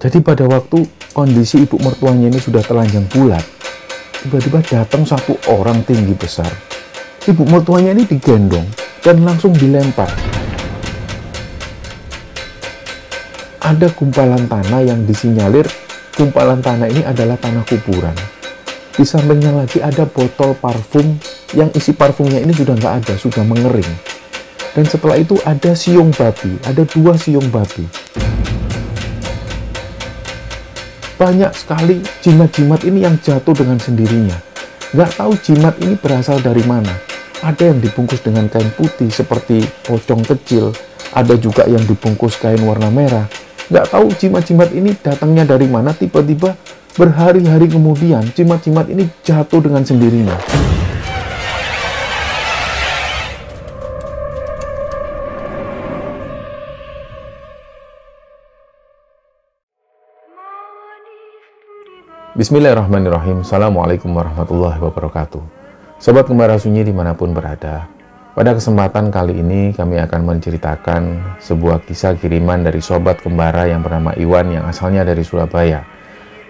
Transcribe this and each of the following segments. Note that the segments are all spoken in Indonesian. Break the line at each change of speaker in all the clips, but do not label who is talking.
Jadi pada waktu kondisi ibu mertuanya ini sudah telanjang bulat, tiba-tiba datang satu orang tinggi besar. Ibu mertuanya ini digendong dan langsung dilempar. Ada gumpalan tanah yang disinyalir gumpalan tanah ini adalah tanah kuburan. Di sampingnya lagi ada botol parfum yang isi parfumnya ini sudah nggak ada, sudah mengering. Dan setelah itu ada siung babi, ada 2 siung babi. Banyak sekali jimat-jimat ini yang jatuh dengan sendirinya. Nggak tahu jimat ini berasal dari mana. Ada yang dibungkus dengan kain putih seperti pocong kecil. Ada juga yang dibungkus kain warna merah. Nggak tahu jimat-jimat ini datangnya dari mana. Tiba-tiba berhari-hari kemudian jimat-jimat ini jatuh dengan sendirinya. Bismillahirrahmanirrahim. Assalamualaikum warahmatullahi wabarakatuh. Sobat Kembara Sunyi dimanapun berada, pada kesempatan kali ini kami akan menceritakan sebuah kisah kiriman dari Sobat Kembara yang bernama Iwan yang asalnya dari Surabaya.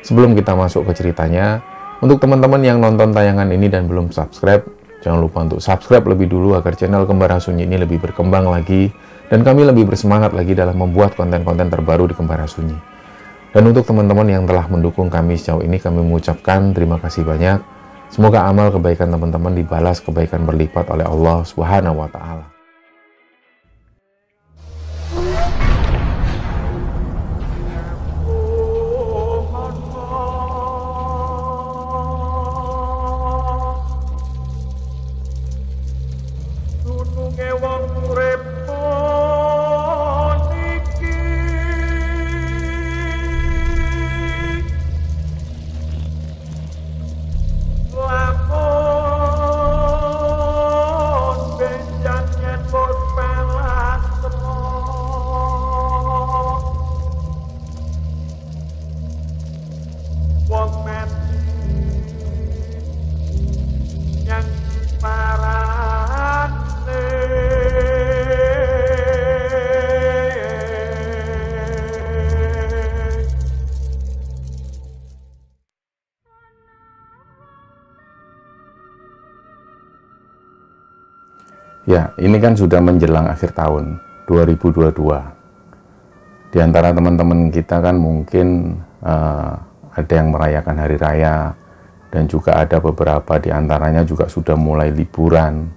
Sebelum kita masuk ke ceritanya, untuk teman-teman yang nonton tayangan ini dan belum subscribe, jangan lupa untuk subscribe lebih dulu agar channel Kembara Sunyi ini lebih berkembang lagi dan kami lebih bersemangat lagi dalam membuat konten-konten terbaru di Kembara Sunyi. Dan untuk teman-teman yang telah mendukung kami sejauh ini, kami mengucapkan terima kasih banyak. Semoga amal kebaikan teman-teman dibalas kebaikan berlipat oleh Allah Subhanahu wa Ta'ala. Ya, ini kan sudah menjelang akhir tahun 2022. Di antara teman-teman kita kan mungkin ada yang merayakan hari raya, dan juga ada beberapa di antaranya juga sudah mulai liburan.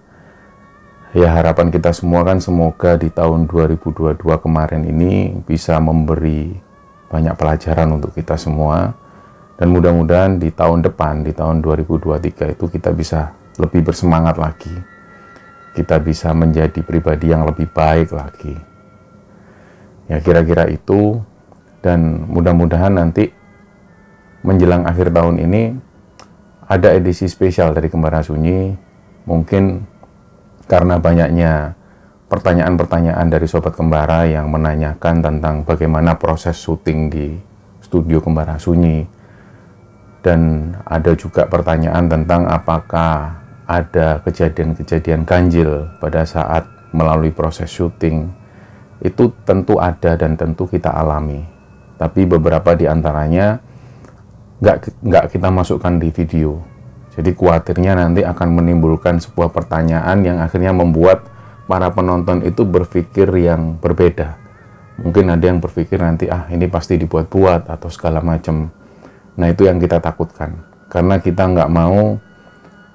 Ya, harapan kita semua kan semoga di tahun 2022 kemarin ini bisa memberi banyak pelajaran untuk kita semua. Dan mudah-mudahan di tahun depan, di tahun 2023 itu kita bisa lebih bersemangat lagi. Kita bisa menjadi pribadi yang lebih baik lagi. Ya, kira-kira itu. Dan mudah-mudahan nanti menjelang akhir tahun ini ada edisi spesial dari Kembara Sunyi. Mungkin karena banyaknya pertanyaan-pertanyaan dari Sobat Kembara yang menanyakan tentang bagaimana proses syuting di studio Kembara Sunyi. Dan ada juga pertanyaan tentang apakah ada kejadian-kejadian ganjil pada saat melalui proses syuting. Itu tentu ada dan tentu kita alami. Tapi beberapa di antaranya nggak kita masukkan di video. Jadi khawatirnya nanti akan menimbulkan sebuah pertanyaan yang akhirnya membuat para penonton itu berpikir yang berbeda. Mungkin ada yang berpikir nanti, ini pasti dibuat-buat atau segala macam. Nah, itu yang kita takutkan. Karena kita nggak mau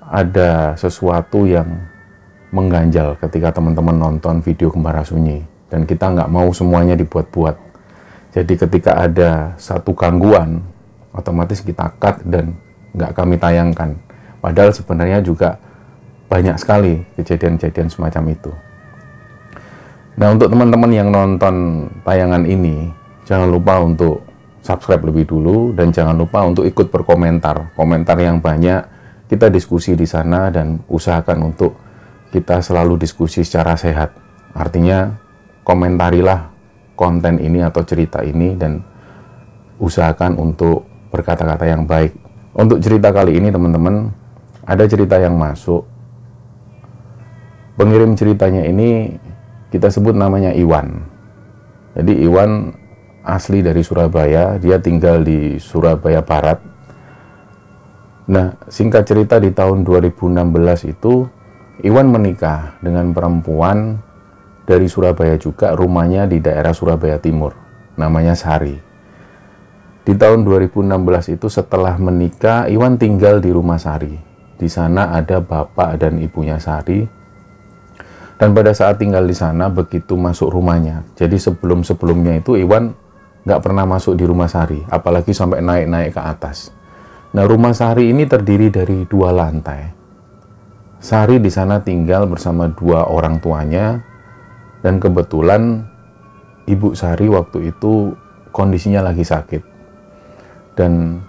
ada sesuatu yang mengganjal ketika teman-teman nonton video Kembara Sunyi, dan kita nggak mau semuanya dibuat-buat. Jadi ketika ada satu gangguan, otomatis kita cut dan nggak kami tayangkan. Padahal sebenarnya juga banyak sekali kejadian-kejadian semacam itu. Nah, untuk teman-teman yang nonton tayangan ini, jangan lupa untuk subscribe lebih dulu, dan jangan lupa untuk ikut berkomentar. Komentar yang banyak, kita diskusi di sana, dan usahakan untuk kita selalu diskusi secara sehat. Artinya, komentarilah konten ini atau cerita ini, dan usahakan untuk berkata-kata yang baik. Untuk cerita kali ini, teman-teman, ada cerita yang masuk. Pengirim ceritanya ini kita sebut namanya Iwan. Jadi Iwan asli dari Surabaya, dia tinggal di Surabaya Barat. Nah, singkat cerita di tahun 2016 itu Iwan menikah dengan perempuan dari Surabaya juga, rumahnya di daerah Surabaya Timur, namanya Sari. Di tahun 2016 itu setelah menikah, Iwan tinggal di rumah Sari. Di sana ada bapak dan ibunya Sari. Dan pada saat tinggal di sana, begitu masuk rumahnya, jadi sebelum-sebelumnya itu Iwan nggak pernah masuk di rumah Sari, apalagi sampai naik-naik ke atas. Nah, rumah Sari ini terdiri dari 2 lantai. Sari di sana tinggal bersama 2 orang tuanya, dan kebetulan ibu Sari waktu itu kondisinya lagi sakit. Dan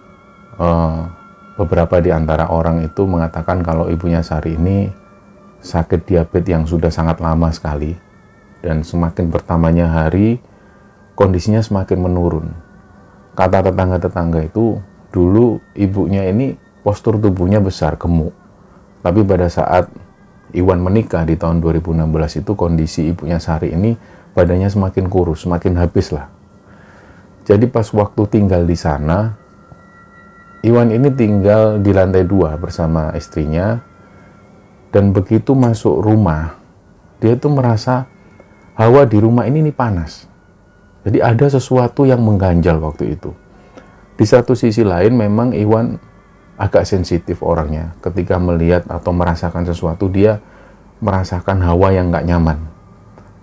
beberapa di antara orang itu mengatakan kalau ibunya Sari ini sakit diabetes yang sudah sangat lama sekali, dan semakin bertambahnya hari kondisinya semakin menurun. Kata tetangga-tetangga itu, dulu ibunya ini postur tubuhnya besar, gemuk, tapi pada saat Iwan menikah di tahun 2016 itu kondisi ibunya Sari ini badannya semakin kurus, semakin habis lah. Jadi pas waktu tinggal di sana, Iwan ini tinggal di lantai 2 bersama istrinya. Dan begitu masuk rumah, dia tuh merasa hawa di rumah ini panas. Jadi ada sesuatu yang mengganjal waktu itu. Di satu sisi lain memang Iwan agak sensitif orangnya. Ketika melihat atau merasakan sesuatu, dia merasakan hawa yang nggak nyaman.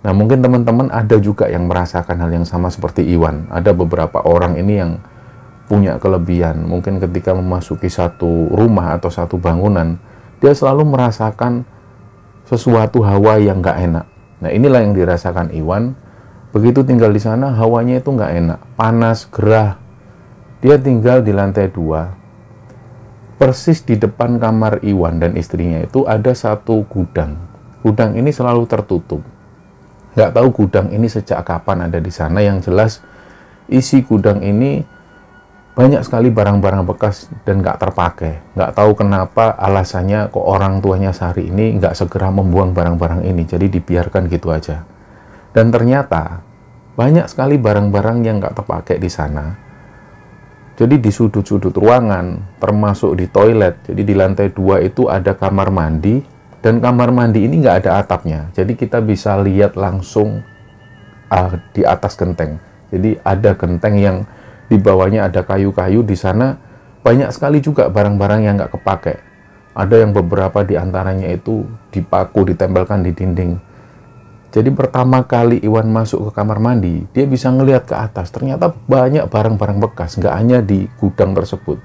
Nah, mungkin teman-teman ada juga yang merasakan hal yang sama seperti Iwan. Ada beberapa orang ini yang punya kelebihan. Mungkin ketika memasuki satu rumah atau satu bangunan, dia selalu merasakan sesuatu hawa yang nggak enak. Nah, inilah yang dirasakan Iwan. Begitu tinggal di sana, hawanya itu nggak enak, panas, gerah. Dia tinggal di lantai 2. Persis di depan kamar Iwan dan istrinya itu ada satu gudang. Gudang ini selalu tertutup. Nggak tahu gudang ini sejak kapan ada di sana. Yang jelas isi gudang ini banyak sekali barang-barang bekas dan nggak terpakai. Nggak tahu kenapa alasannya kok orang tuanya Sari ini nggak segera membuang barang-barang ini. Jadi dibiarkan gitu aja. Dan ternyata banyak sekali barang-barang yang nggak terpakai di sana. Jadi di sudut-sudut ruangan, termasuk di toilet. Jadi di lantai 2 itu ada kamar mandi. Dan kamar mandi ini nggak ada atapnya. Jadi kita bisa lihat langsung di atas genteng. Jadi ada genteng yang di bawahnya ada kayu-kayu. Di sana banyak sekali juga barang-barang yang nggak kepake. Ada yang beberapa di antaranya itu dipaku, ditempelkan di dinding. Jadi pertama kali Iwan masuk ke kamar mandi, dia bisa ngelihat ke atas. Ternyata banyak barang-barang bekas, nggak hanya di gudang tersebut.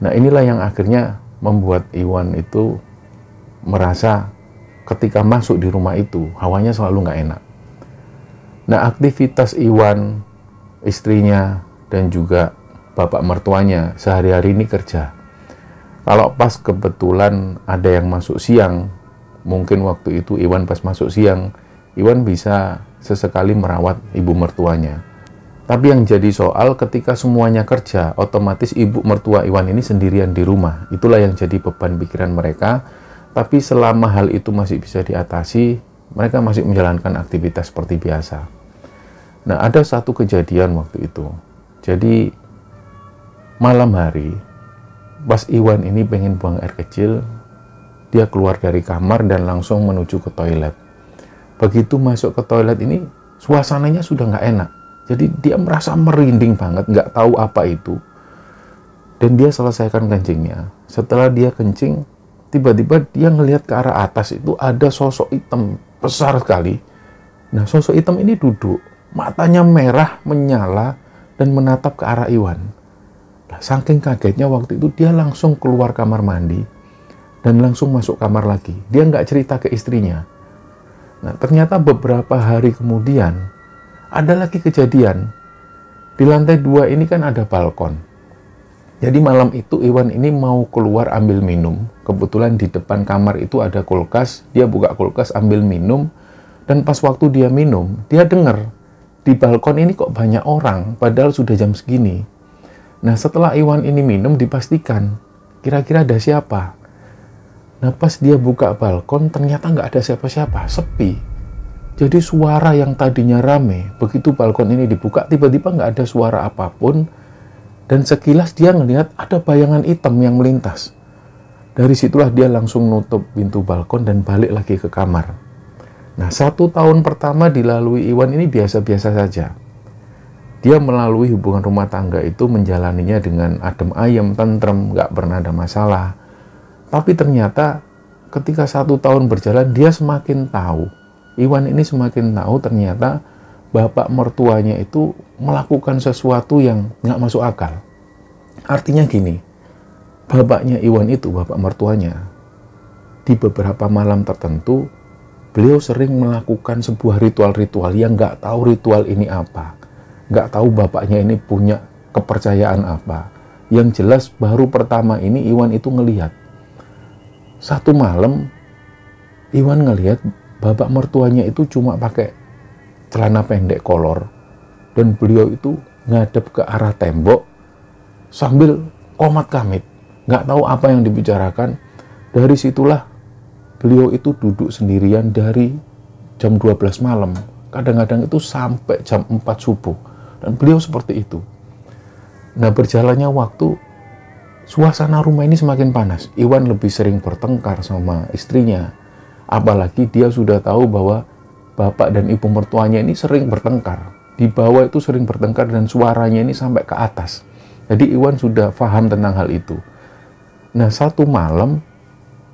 Nah, inilah yang akhirnya membuat Iwan itu merasa ketika masuk di rumah itu, hawanya selalu nggak enak. Nah, aktivitas Iwan, istrinya, dan juga bapak mertuanya sehari-hari ini kerja. Kalau pas kebetulan ada yang masuk siang, mungkin waktu itu Iwan pas masuk siang, Iwan bisa sesekali merawat ibu mertuanya. Tapi yang jadi soal ketika semuanya kerja, otomatis ibu mertua Iwan ini sendirian di rumah. Itulah yang jadi beban pikiran mereka. Tapi selama hal itu masih bisa diatasi, mereka masih menjalankan aktivitas seperti biasa. Nah, ada satu kejadian waktu itu. Jadi malam hari, pas Iwan ini pengen buang air kecil, dia keluar dari kamar dan langsung menuju ke toilet. Begitu masuk ke toilet ini, suasananya sudah nggak enak. Jadi dia merasa merinding banget, nggak tahu apa itu. Dan dia selesaikan kencingnya. Setelah dia kencing, tiba-tiba dia ngelihat ke arah atas itu ada sosok hitam besar sekali. Nah, sosok hitam ini duduk, matanya merah, menyala, dan menatap ke arah Iwan. Nah, saking kagetnya waktu itu dia langsung keluar kamar mandi dan langsung masuk kamar lagi. Dia nggak cerita ke istrinya. Nah, ternyata beberapa hari kemudian ada lagi kejadian. Di lantai 2 ini kan ada balkon. Jadi malam itu Iwan ini mau keluar ambil minum. Kebetulan di depan kamar itu ada kulkas. Dia buka kulkas ambil minum. Dan pas waktu dia minum, dia dengar di balkon ini kok banyak orang, padahal sudah jam segini. Nah, setelah Iwan ini minum, dipastikan kira-kira ada siapa. Nah, pas dia buka balkon, ternyata nggak ada siapa-siapa, sepi. Jadi suara yang tadinya rame, begitu balkon ini dibuka, tiba-tiba nggak ada suara apapun. Dan sekilas dia ngelihat ada bayangan hitam yang melintas. Dari situlah dia langsung nutup pintu balkon dan balik lagi ke kamar. Nah, 1 tahun pertama dilalui Iwan ini biasa-biasa saja. Dia melalui hubungan rumah tangga itu menjalaninya dengan adem ayem, tentrem, nggak pernah ada masalah. Tapi ternyata ketika 1 tahun berjalan, dia semakin tahu. Iwan ini semakin tahu ternyata bapak mertuanya itu melakukan sesuatu yang nggak masuk akal. Artinya gini, bapaknya Iwan itu, bapak mertuanya, di beberapa malam tertentu, beliau sering melakukan sebuah ritual-ritual yang nggak tahu ritual ini apa. Nggak tahu bapaknya ini punya kepercayaan apa. Yang jelas baru pertama ini Iwan itu ngelihat. 1 malam, Iwan ngelihat bapak mertuanya itu cuma pakai celana pendek kolor. Dan beliau itu ngadep ke arah tembok sambil komat kamit. Nggak tahu apa yang dibicarakan. Dari situlah beliau itu duduk sendirian dari jam 12 malam. Kadang-kadang itu sampai jam 4 subuh. Dan beliau seperti itu. Nah, berjalannya waktu, suasana rumah ini semakin panas. Iwan lebih sering bertengkar sama istrinya. Apalagi dia sudah tahu bahwa bapak dan ibu mertuanya ini sering bertengkar. Di bawah itu sering bertengkar dan suaranya ini sampai ke atas. Jadi Iwan sudah paham tentang hal itu. Nah, 1 malam,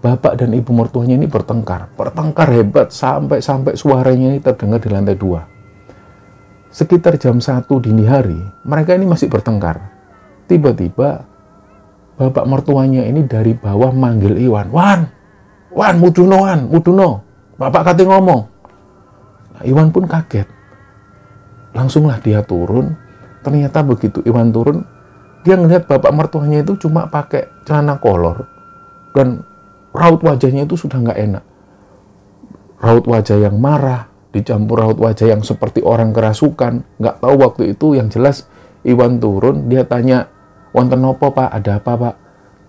bapak dan ibu mertuanya ini bertengkar. Bertengkar hebat sampai suaranya ini terdengar di lantai 2. Sekitar jam 1 dini hari, mereka ini masih bertengkar. Tiba-tiba, bapak mertuanya ini dari bawah manggil Iwan. Wan, Muduno, bapak kate ngomong. Nah, Iwan pun kaget. Langsunglah dia turun. Ternyata begitu Iwan turun, dia ngelihat bapak mertuanya itu cuma pakai celana kolor. Dan raut wajahnya itu sudah nggak enak. Raut wajah yang marah, dicampur raut wajah yang seperti orang kerasukan. Nggak tahu waktu itu, yang jelas Iwan turun, dia tanya, "Wonten nopo pak, ada apa pak?"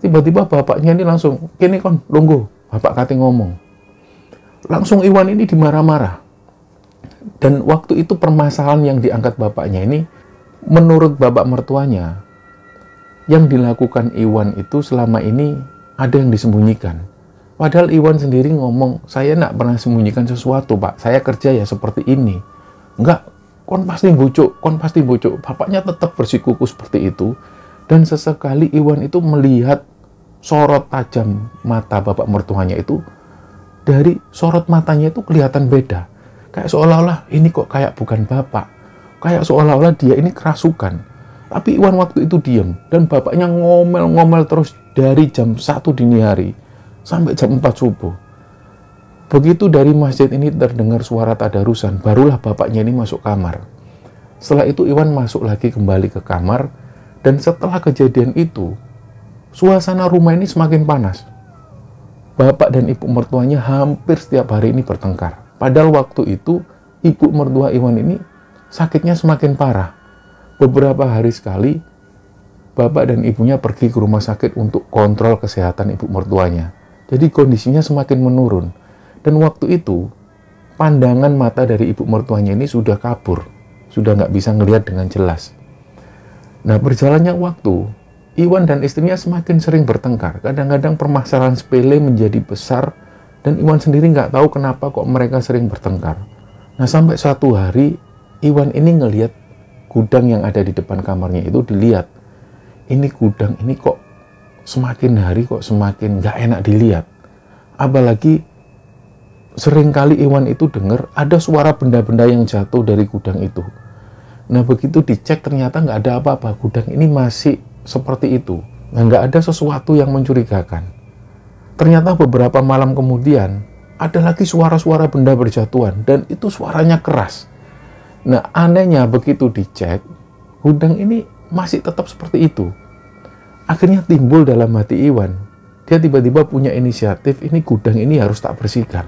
Tiba-tiba bapaknya ini langsung, "Kini kon, lungguh, bapak kate ngomong." Langsung Iwan ini dimarah-marah. Dan waktu itu permasalahan yang diangkat bapaknya ini, menurut bapak mertuanya, yang dilakukan Iwan itu selama ini ada yang disembunyikan. Padahal Iwan sendiri ngomong, "Saya nggak pernah sembunyikan sesuatu pak, saya kerja ya seperti ini." "Enggak, kon pasti bucuk. Bapaknya tetap bersikuku seperti itu. Dan sesekali Iwan itu melihat sorot tajam mata bapak mertuanya itu, dari sorot matanya itu kelihatan beda. Kayak seolah-olah ini kok kayak bukan bapak. Kayak seolah-olah dia ini kerasukan. Tapi Iwan waktu itu diam. Dan bapaknya ngomel-ngomel terus dari jam 1 dini hari sampai jam 4 subuh. Begitu dari masjid ini terdengar suara tadarusan, barulah bapaknya ini masuk kamar. Setelah itu Iwan masuk lagi kembali ke kamar. Dan setelah kejadian itu, suasana rumah ini semakin panas. Bapak dan ibu mertuanya hampir setiap hari ini bertengkar. Padahal waktu itu, ibu mertua Iwan ini sakitnya semakin parah. Beberapa hari sekali, bapak dan ibunya pergi ke rumah sakit untuk kontrol kesehatan ibu mertuanya. Jadi kondisinya semakin menurun. Dan waktu itu, pandangan mata dari ibu mertuanya ini sudah kabur. Sudah nggak bisa ngelihat dengan jelas. Nah, berjalannya waktu, Iwan dan istrinya semakin sering bertengkar. Kadang-kadang permasalahan sepele menjadi besar, dan Iwan sendiri nggak tahu kenapa kok mereka sering bertengkar. Nah, sampai suatu hari, Iwan ini ngelihat gudang yang ada di depan kamarnya itu, dilihat. Ini gudang ini kok semakin hari kok semakin nggak enak dilihat. Apalagi seringkali Iwan itu dengar ada suara benda-benda yang jatuh dari gudang itu. Nah, begitu dicek ternyata nggak ada apa-apa. Gudang ini masih seperti itu. Nah, nggak ada sesuatu yang mencurigakan. Ternyata beberapa malam kemudian ada lagi suara-suara benda berjatuhan. Dan itu suaranya keras. Nah, anehnya begitu dicek, gudang ini masih tetap seperti itu. Akhirnya timbul dalam hati Iwan. Dia tiba-tiba punya inisiatif, ini gudang ini harus tak bersihkan.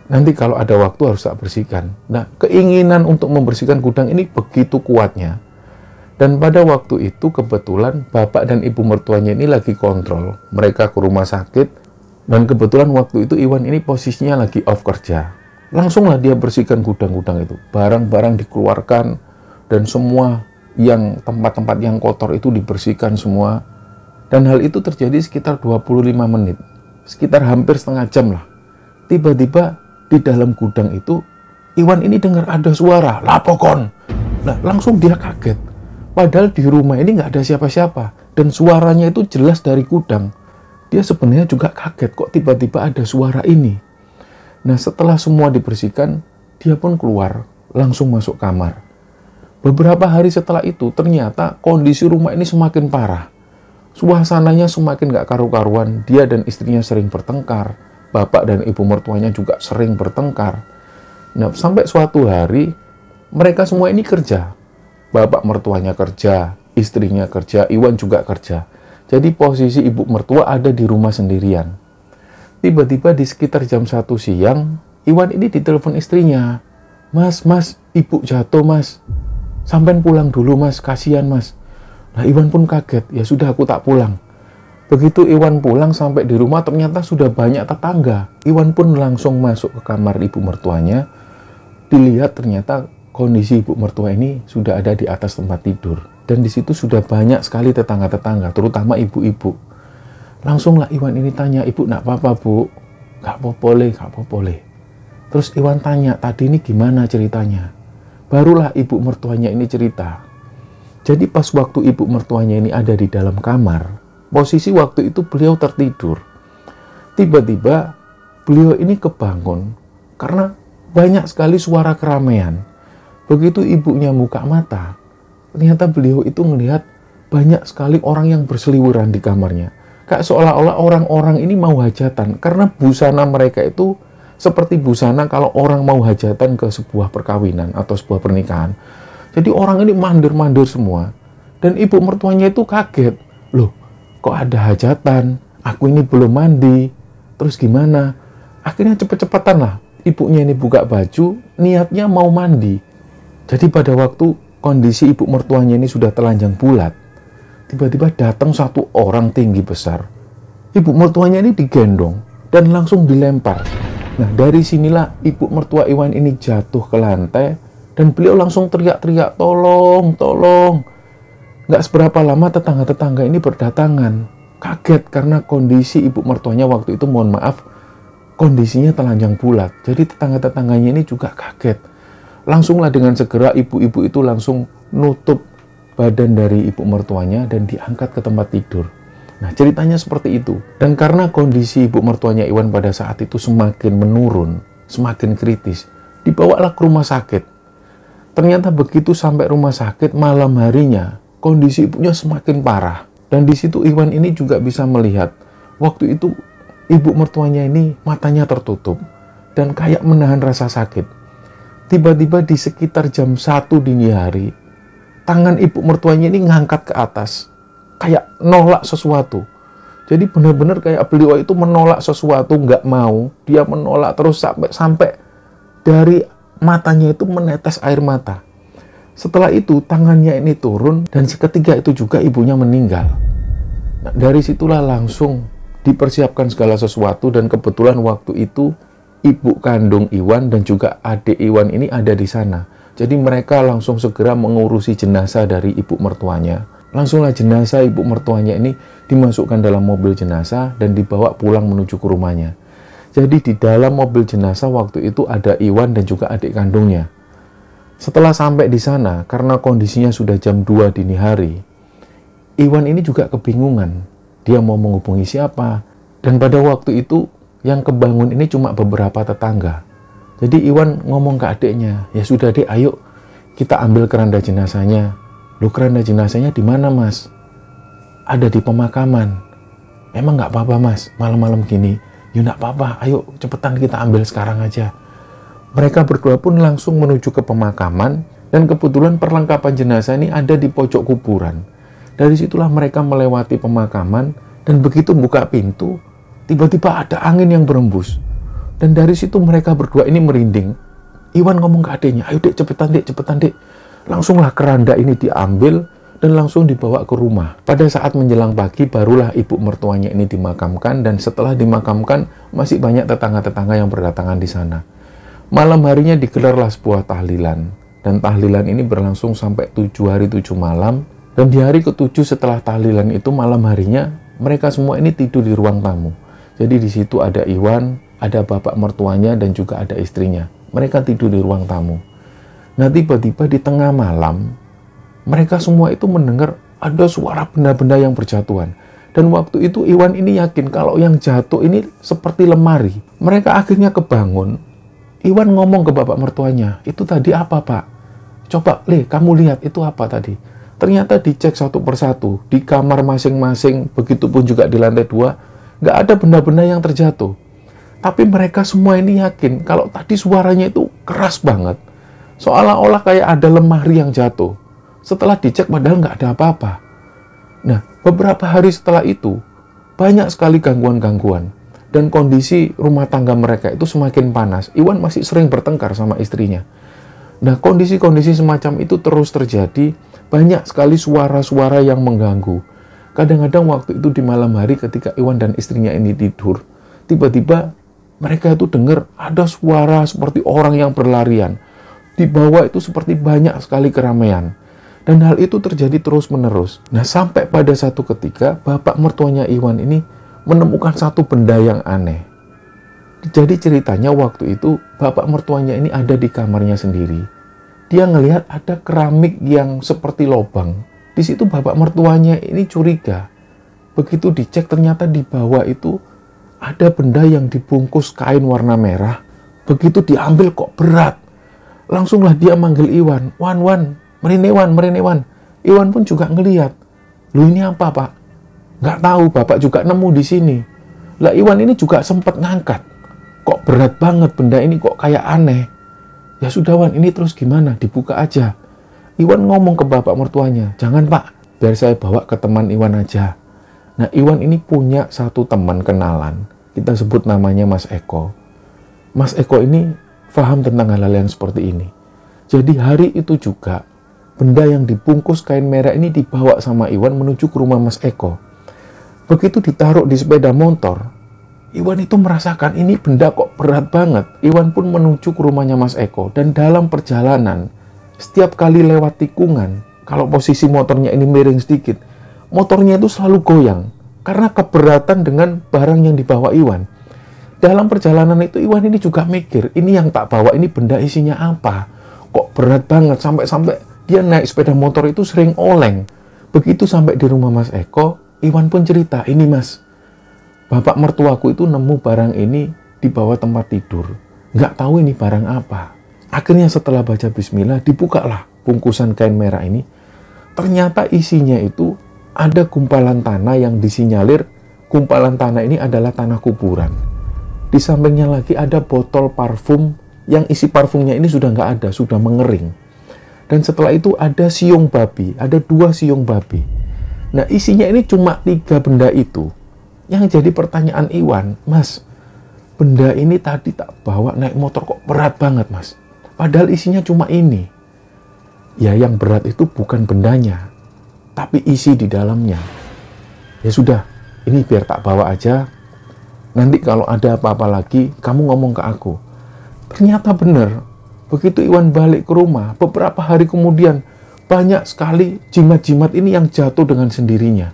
Nanti kalau ada waktu harus tak bersihkan. Nah, keinginan untuk membersihkan gudang ini begitu kuatnya. Dan pada waktu itu kebetulan bapak dan ibu mertuanya ini lagi kontrol. Mereka ke rumah sakit. Dan kebetulan waktu itu Iwan ini posisinya lagi off kerja. Langsunglah dia bersihkan gudang-gudang itu. Barang-barang dikeluarkan dan semua yang tempat-tempat yang kotor itu dibersihkan semua. Dan hal itu terjadi sekitar 25 menit. Sekitar hampir setengah jam lah. Tiba-tiba di dalam gudang itu Iwan ini dengar ada suara, "Lapokon." Nah, langsung dia kaget. Padahal di rumah ini nggak ada siapa-siapa. Dan suaranya itu jelas dari gudang. Dia sebenarnya juga kaget kok tiba-tiba ada suara ini. Nah, setelah semua dibersihkan, dia pun keluar, langsung masuk kamar. Beberapa hari setelah itu, ternyata kondisi rumah ini semakin parah. Suasananya semakin gak karu-karuan, dia dan istrinya sering bertengkar, bapak dan ibu mertuanya juga sering bertengkar. Nah, sampai suatu hari, mereka semua ini kerja. Bapak mertuanya kerja, istrinya kerja, Iwan juga kerja. Jadi posisi ibu mertua ada di rumah sendirian. Tiba-tiba di sekitar jam 1 siang, Iwan ini ditelepon istrinya. Mas, ibu jatuh mas. Sampai pulang dulu mas, kasihan mas. Nah, Iwan pun kaget, ya sudah aku tak pulang. Begitu Iwan pulang sampai di rumah ternyata sudah banyak tetangga. Iwan pun langsung masuk ke kamar ibu mertuanya. Dilihat ternyata kondisi ibu mertua ini sudah ada di atas tempat tidur. Dan di situ sudah banyak sekali tetangga-tetangga, terutama ibu-ibu. Langsunglah Iwan ini tanya, "Ibu nak apa-apa bu?" "Gak apa-apa. Terus Iwan tanya, "Tadi ini gimana ceritanya?" Barulah ibu mertuanya ini cerita. Jadi pas waktu ibu mertuanya ini ada di dalam kamar, posisi waktu itu beliau tertidur. Tiba-tiba beliau ini kebangun karena banyak sekali suara keramaian. Begitu ibunya buka mata, ternyata beliau itu melihat banyak sekali orang yang berseliweran di kamarnya. Kayak seolah-olah orang-orang ini mau hajatan. Karena busana mereka itu seperti busana kalau orang mau hajatan ke sebuah perkawinan atau sebuah pernikahan. Jadi orang ini mandir-mandir semua. Dan ibu mertuanya itu kaget. Loh, kok ada hajatan? Aku ini belum mandi. Terus gimana? Akhirnya cepet-cepetan lah. Ibunya ini buka baju, niatnya mau mandi. Jadi pada waktu kondisi ibu mertuanya ini sudah telanjang bulat, tiba-tiba datang satu orang tinggi besar. Ibu mertuanya ini digendong dan langsung dilempar. Nah, dari sinilah ibu mertua Iwan ini jatuh ke lantai dan beliau langsung teriak-teriak, "Tolong, tolong." Nggak seberapa lama tetangga-tetangga ini berdatangan. Kaget karena kondisi ibu mertuanya waktu itu, mohon maaf, kondisinya telanjang bulat. Jadi tetangga-tetangganya ini juga kaget. Langsunglah dengan segera ibu-ibu itu langsung nutup badan dari ibu mertuanya dan diangkat ke tempat tidur. Nah, ceritanya seperti itu. Dan karena kondisi ibu mertuanya Iwan pada saat itu semakin menurun, semakin kritis, dibawalah ke rumah sakit. Ternyata begitu sampai rumah sakit, malam harinya kondisi ibunya semakin parah. Dan di situ Iwan ini juga bisa melihat waktu itu ibu mertuanya ini matanya tertutup dan kayak menahan rasa sakit. Tiba-tiba di sekitar jam 1 dini hari, tangan ibu mertuanya ini ngangkat ke atas, kayak nolak sesuatu. Jadi benar-benar kayak beliau itu menolak sesuatu, nggak mau. Dia menolak terus sampai dari matanya itu menetes air mata. Setelah itu tangannya ini turun dan seketika itu juga ibunya meninggal. Nah, dari situlah langsung dipersiapkan segala sesuatu dan kebetulan waktu itu ibu kandung Iwan dan juga adik Iwan ini ada di sana. Jadi mereka langsung segera mengurusi jenazah dari ibu mertuanya. Langsunglah jenazah ibu mertuanya ini dimasukkan dalam mobil jenazah dan dibawa pulang menuju ke rumahnya. Jadi di dalam mobil jenazah waktu itu ada Iwan dan juga adik kandungnya. Setelah sampai di sana, karena kondisinya sudah jam 2 dini hari, Iwan ini juga kebingungan. Dia mau menghubungi siapa. Dan pada waktu itu yang kebangun ini cuma beberapa tetangga. Jadi Iwan ngomong ke adiknya, "Ya sudah dek, ayo kita ambil keranda jenazahnya." "Loh, keranda jenazahnya di mana mas?" "Ada di pemakaman." "Emang nggak apa-apa mas, malam-malam gini?" "Ya nggak apa-apa, ayo cepetan kita ambil sekarang aja." Mereka berdua pun langsung menuju ke pemakaman dan kebetulan perlengkapan jenazah ini ada di pojok kuburan. Dari situlah mereka melewati pemakaman dan begitu buka pintu, tiba-tiba ada angin yang berembus. Dan dari situ mereka berdua ini merinding. Iwan ngomong ke adiknya, "Ayo dek, cepetan dek. Langsunglah keranda ini diambil dan langsung dibawa ke rumah. Pada saat menjelang pagi barulah ibu mertuanya ini dimakamkan dan setelah dimakamkan masih banyak tetangga-tetangga yang berdatangan di sana. Malam harinya digelarlah sebuah tahlilan. Dan tahlilan ini berlangsung sampai 7 hari 7 malam. Dan di hari ke-7 setelah tahlilan itu malam harinya, mereka semua ini tidur di ruang tamu. Jadi di situ ada Iwan, ada bapak mertuanya, dan juga ada istrinya. Mereka tidur di ruang tamu. Nah tiba-tiba di tengah malam, mereka semua itu mendengar ada suara benda-benda yang berjatuhan. Dan waktu itu Iwan ini yakin kalau yang jatuh ini seperti lemari. Mereka akhirnya kebangun. Iwan ngomong ke bapak mertuanya, itu tadi apa pak? Coba, kamu lihat itu apa tadi? Ternyata dicek satu persatu, di kamar masing-masing, begitupun juga di lantai 2, nggak ada benda-benda yang terjatuh. Tapi mereka semua ini yakin kalau tadi suaranya itu keras banget. Seolah-olah kayak ada lemari yang jatuh. Setelah dicek padahal nggak ada apa-apa. Nah, beberapa hari setelah itu, banyak sekali gangguan-gangguan. Dan kondisi rumah tangga mereka itu semakin panas. Iwan masih sering bertengkar sama istrinya. Nah, kondisi-kondisi semacam itu terus terjadi. Banyak sekali suara-suara yang mengganggu. Kadang-kadang waktu itu di malam hari ketika Iwan dan istrinya ini tidur, tiba-tiba mereka itu dengar ada suara seperti orang yang berlarian. Di bawah itu seperti banyak sekali keramaian. Dan hal itu terjadi terus-menerus. Nah, sampai pada satu ketika, bapak mertuanya Iwan ini menemukan satu benda yang aneh. Jadi ceritanya waktu itu bapak mertuanya ini ada di kamarnya sendiri. Dia ngelihat ada keramik yang seperti lubang. Di situ bapak mertuanya ini curiga. Begitu dicek ternyata di bawah itu ada benda yang dibungkus kain warna merah. Begitu diambil kok berat. Langsunglah dia manggil Iwan. Wan, Merenewan. Iwan pun juga ngelihat. Lu ini apa pak? Nggak tahu, bapak juga nemu di sini. Lah Iwan ini juga sempat ngangkat. Kok berat banget benda ini, kok kayak aneh. Ya sudah Wan, ini terus gimana? Dibuka aja. Iwan ngomong ke bapak mertuanya, jangan pak, biar saya bawa ke teman Iwan aja. Nah Iwan ini punya satu teman kenalan. Kita sebut namanya Mas Eko. Mas Eko ini paham tentang hal-hal yang seperti ini. Jadi hari itu juga, benda yang dibungkus kain merah ini dibawa sama Iwan menuju ke rumah Mas Eko. Begitu ditaruh di sepeda motor, Iwan itu merasakan ini benda kok berat banget. Iwan pun menuju ke rumahnya Mas Eko. Dan dalam perjalanan, setiap kali lewat tikungan, kalau posisi motornya ini miring sedikit, motornya itu selalu goyang. Karena keberatan dengan barang yang dibawa Iwan. Dalam perjalanan itu Iwan ini juga mikir, ini yang tak bawa ini benda isinya apa? Kok berat banget, sampai-sampai dia naik sepeda motor itu sering oleng. Begitu sampai di rumah Mas Eko, Iwan pun cerita, ini mas, bapak mertuaku itu nemu barang ini di bawah tempat tidur. Nggak tahu ini barang apa. Akhirnya setelah baca bismillah, dibukalah bungkusan kain merah ini. Ternyata isinya itu ada gumpalan tanah yang disinyalir gumpalan tanah ini adalah tanah kuburan. Di sampingnya lagi ada botol parfum yang isi parfumnya ini sudah nggak ada, sudah mengering. Dan setelah itu ada siung babi, ada 2 siung babi. Nah isinya ini cuma 3 benda itu. Yang jadi pertanyaan Iwan, mas, benda ini tadi tak bawa naik motor kok berat banget mas. Padahal isinya cuma ini. Ya yang berat itu bukan bendanya, tapi isi di dalamnya. Ya sudah, ini biar tak bawa aja. Nanti kalau ada apa-apa lagi, kamu ngomong ke aku. Ternyata benar. Begitu Iwan balik ke rumah, beberapa hari kemudian, banyak sekali jimat-jimat ini yang jatuh dengan sendirinya.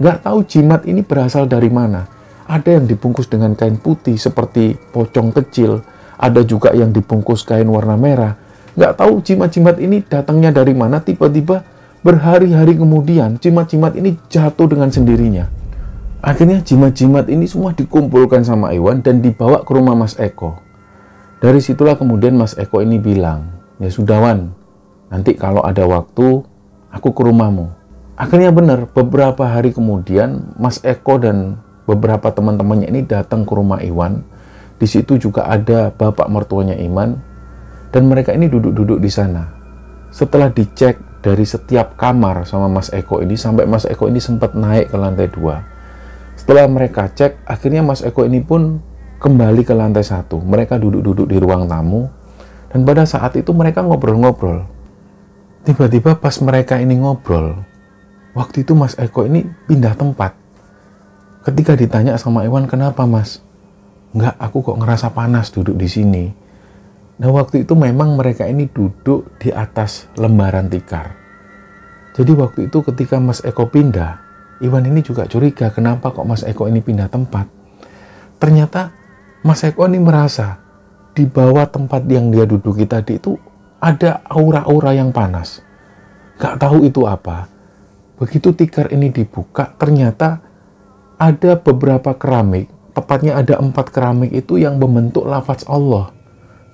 Nggak tahu jimat ini berasal dari mana. Ada yang dibungkus dengan kain putih seperti pocong kecil. Ada juga yang dibungkus kain warna merah. Nggak tahu jimat-jimat ini datangnya dari mana. Tiba-tiba berhari-hari kemudian jimat-jimat ini jatuh dengan sendirinya. Akhirnya jimat-jimat ini semua dikumpulkan sama Iwan dan dibawa ke rumah Mas Eko. Dari situlah kemudian Mas Eko ini bilang, ya sudah Wan, nanti kalau ada waktu, aku ke rumahmu. Akhirnya benar, beberapa hari kemudian, Mas Eko dan beberapa teman-temannya ini datang ke rumah Iwan. Di situ juga ada bapak mertuanya Iman, dan mereka ini duduk-duduk di sana. Setelah dicek dari setiap kamar sama Mas Eko ini, sampai Mas Eko ini sempat naik ke lantai 2. Setelah mereka cek, akhirnya Mas Eko ini pun kembali ke lantai 1. Mereka duduk-duduk di ruang tamu, dan pada saat itu mereka ngobrol-ngobrol. Tiba-tiba pas mereka ini ngobrol, waktu itu Mas Eko ini pindah tempat. Ketika ditanya sama Iwan, kenapa mas? Enggak, aku kok ngerasa panas duduk di sini. Nah, waktu itu memang mereka ini duduk di atas lembaran tikar. Jadi waktu itu ketika Mas Eko pindah, Iwan ini juga curiga kenapa kok Mas Eko ini pindah tempat. Ternyata Mas Eko ini merasa di bawah tempat yang dia duduki tadi itu ada aura-aura yang panas. Gak tahu itu apa. Begitu tikar ini dibuka, ternyata ada beberapa keramik, tepatnya ada 4 keramik itu yang membentuk lafaz Allah.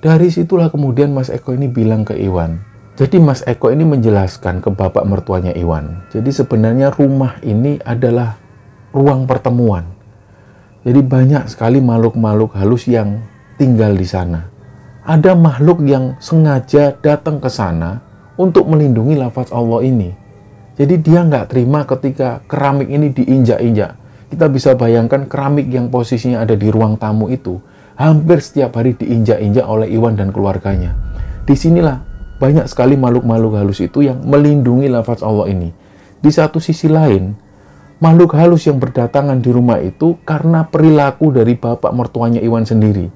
Dari situlah kemudian Mas Eko ini bilang ke Iwan. Jadi Mas Eko ini menjelaskan ke bapak mertuanya Iwan. Jadi sebenarnya rumah ini adalah ruang pertemuan. Jadi banyak sekali makhluk-makhluk halus yang tinggal di sana. Ada makhluk yang sengaja datang ke sana untuk melindungi lafaz Allah ini. Jadi dia nggak terima ketika keramik ini diinjak-injak. Kita bisa bayangkan keramik yang posisinya ada di ruang tamu itu hampir setiap hari diinjak-injak oleh Iwan dan keluarganya. Disinilah banyak sekali makhluk-makhluk halus itu yang melindungi lafaz Allah ini. Di satu sisi lain, makhluk halus yang berdatangan di rumah itu karena perilaku dari bapak mertuanya Iwan sendiri.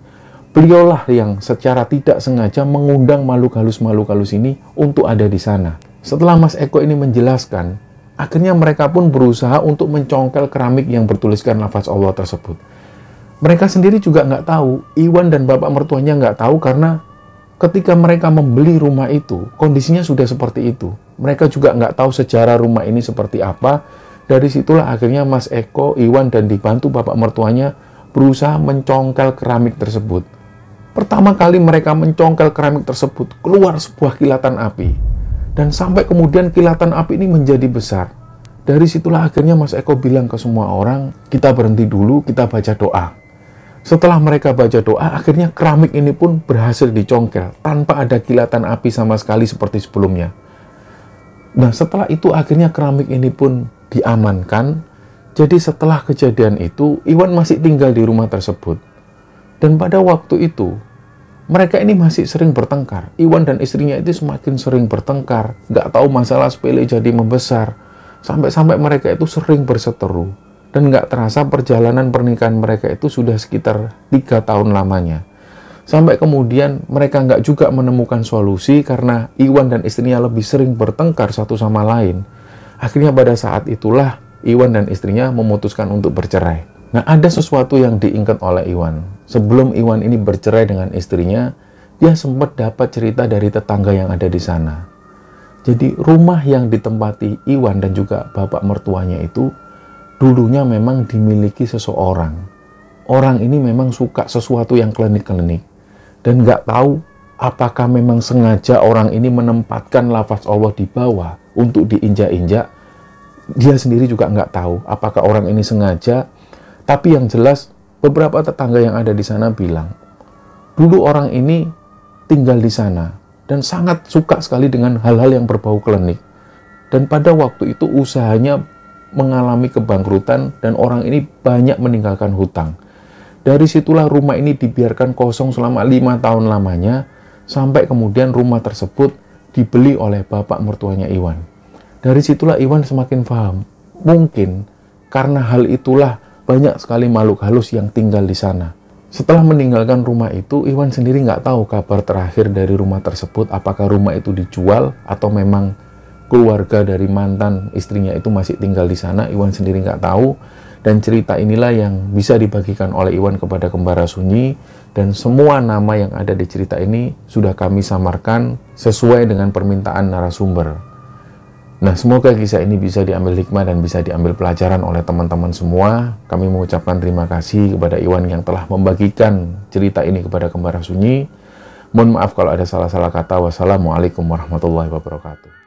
Beliaulah yang secara tidak sengaja mengundang makhluk halus ini untuk ada di sana. Setelah Mas Eko ini menjelaskan, akhirnya mereka pun berusaha untuk mencongkel keramik yang bertuliskan lafaz Allah tersebut. Mereka sendiri juga nggak tahu, Iwan dan bapak mertuanya nggak tahu karena ketika mereka membeli rumah itu, kondisinya sudah seperti itu. Mereka juga nggak tahu sejarah rumah ini seperti apa. Dari situlah akhirnya Mas Eko, Iwan, dan dibantu bapak mertuanya berusaha mencongkel keramik tersebut. Pertama kali mereka mencongkel keramik tersebut, keluar sebuah kilatan api. Dan sampai kemudian kilatan api ini menjadi besar. Dari situlah akhirnya Mas Eko bilang ke semua orang, kita berhenti dulu, kita baca doa. Setelah mereka baca doa, akhirnya keramik ini pun berhasil dicongkel tanpa ada kilatan api sama sekali seperti sebelumnya. Nah, setelah itu akhirnya keramik ini pun diamankan. Jadi setelah kejadian itu, Iwan masih tinggal di rumah tersebut. Dan pada waktu itu, mereka ini masih sering bertengkar. Iwan dan istrinya itu semakin sering bertengkar. Nggak tahu masalah sepele jadi membesar. Sampai-sampai mereka itu sering berseteru. Dan nggak terasa perjalanan pernikahan mereka itu sudah sekitar 3 tahun lamanya. Sampai kemudian mereka nggak juga menemukan solusi karena Iwan dan istrinya lebih sering bertengkar satu sama lain. Akhirnya pada saat itulah Iwan dan istrinya memutuskan untuk bercerai. Nah, ada sesuatu yang diingat oleh Iwan. Sebelum Iwan ini bercerai dengan istrinya, dia sempat dapat cerita dari tetangga yang ada di sana. Jadi rumah yang ditempati Iwan dan juga bapak mertuanya itu dulunya memang dimiliki seseorang. Orang ini memang suka sesuatu yang klinik-klinik. Dan nggak tahu apakah memang sengaja orang ini menempatkan lafaz Allah di bawah untuk diinjak-injak. Dia sendiri juga nggak tahu apakah orang ini sengaja. Tapi yang jelas beberapa tetangga yang ada di sana bilang, dulu orang ini tinggal di sana dan sangat suka sekali dengan hal-hal yang berbau klinik. Dan pada waktu itu usahanya mengalami kebangkrutan dan orang ini banyak meninggalkan hutang. Dari situlah rumah ini dibiarkan kosong selama 5 tahun lamanya, sampai kemudian rumah tersebut dibeli oleh bapak mertuanya Iwan. Dari situlah Iwan semakin paham, mungkin karena hal itulah banyak sekali makhluk halus yang tinggal di sana. Setelah meninggalkan rumah itu, Iwan sendiri nggak tahu kabar terakhir dari rumah tersebut, apakah rumah itu dijual atau memang keluarga dari mantan istrinya itu masih tinggal di sana. Iwan sendiri nggak tahu. Dan cerita inilah yang bisa dibagikan oleh Iwan kepada Kembara Sunyi. Dan semua nama yang ada di cerita ini sudah kami samarkan sesuai dengan permintaan narasumber. Nah, semoga kisah ini bisa diambil hikmah dan bisa diambil pelajaran oleh teman-teman semua. Kami mengucapkan terima kasih kepada Iwan yang telah membagikan cerita ini kepada Kembara Sunyi. Mohon maaf kalau ada salah-salah kata. Wassalamualaikum warahmatullahi wabarakatuh.